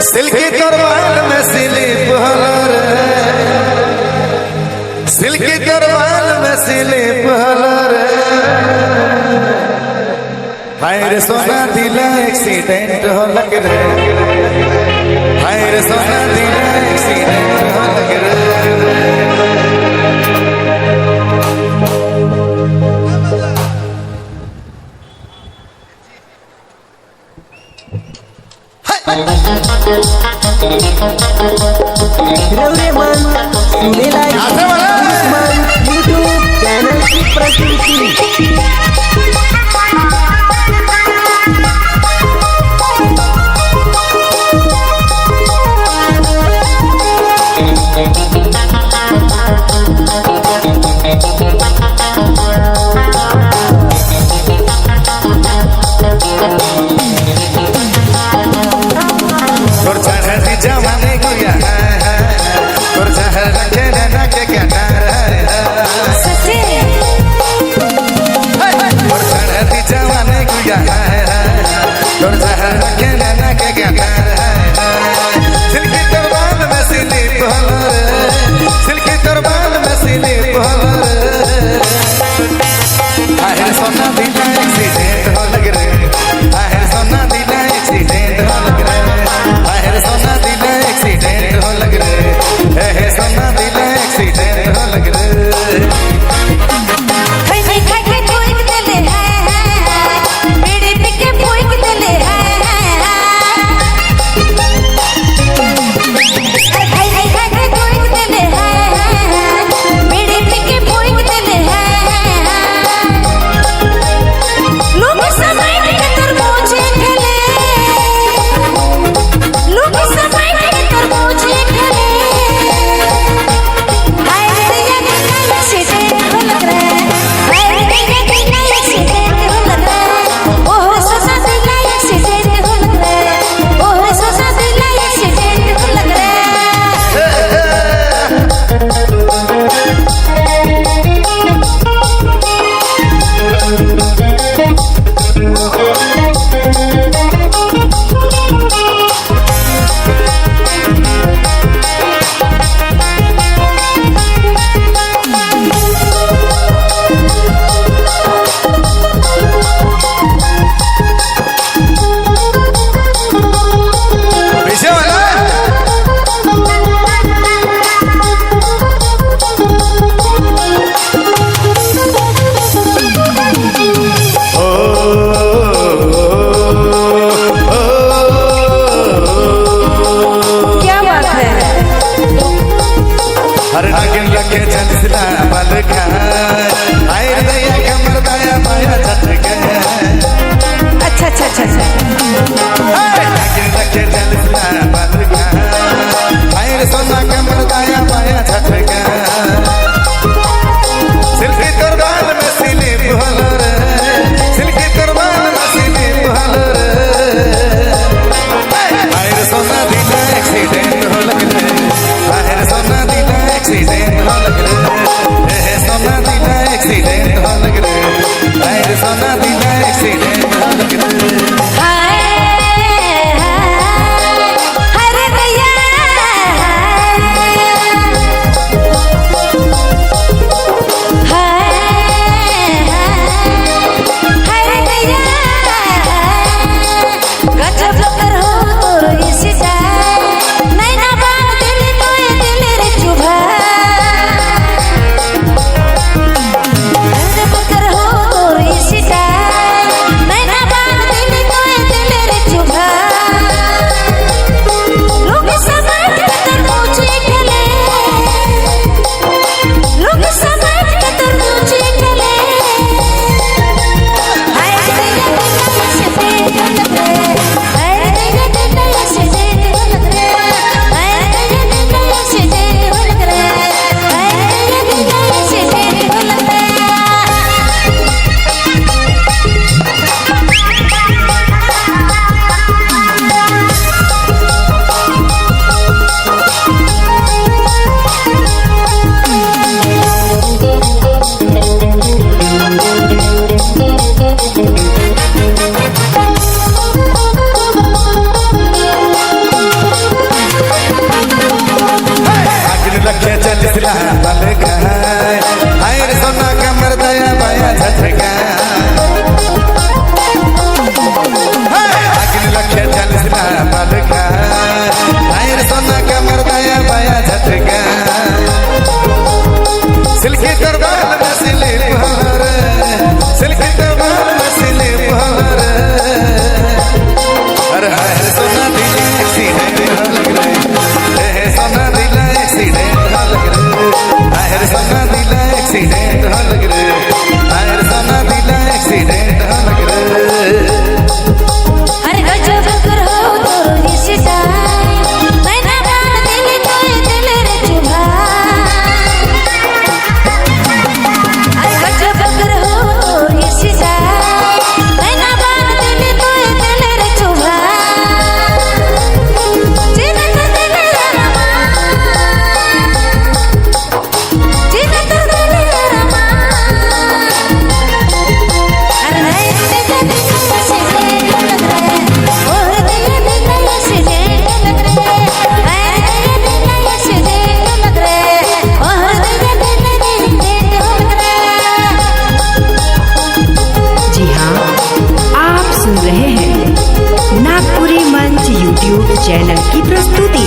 Silkie Karwal में slip हलर, silkie Karwal में slip हलर। हाय रे सोना दिला एक्सीडेंट हो लग रे, हाय रे सोना दिला एक्सीडेंट हो लग रे। रवरेमन सुनेला यूट्यूब चैनल की प्रस्तुति। जवानी गुया और जहर रखे ना के क्या और सरहदी जवानी गुया और जहर रखे ना के क्या सिल्की तरवाल में स्लिप हलर, सिल्की तरवाल में स्लिप हलर। आहर सोना दिला एक्सीडेंट हो लग रे, आहर सोना दिला एक्सीडेंट हो लग रे, आहर सोना दिला एक्सीडेंट हो लग रे, सोना दिला पतला पलका हायर सोना कमर दाया बाया झटका सिल्की तरबाल में सिले भवर सिल्की तरबाल में सिले भवर अरे हायर सोना दिल एक्सीडेंट लग रहे है सोना दिल एक्सीडेंट लग रहे हायर सोना दिल एक्सीडेंट लग रहे हायर सोना दिल एक्सीडेंट लग रहे अरे गजब करो तो रिश्ता मैंने बाल दिल तो दिल रे चुभा अरे गजब करो तो रिश्ता मैंने बाल दिल तो दिल रे चुभा जीनत दिल रमा जीनत दिल रमा अरे नहीं दिल जी हाँ, आप सुन रहे हैं नागपुरी मंच यूट्यूब चैनल की प्रस्तुति।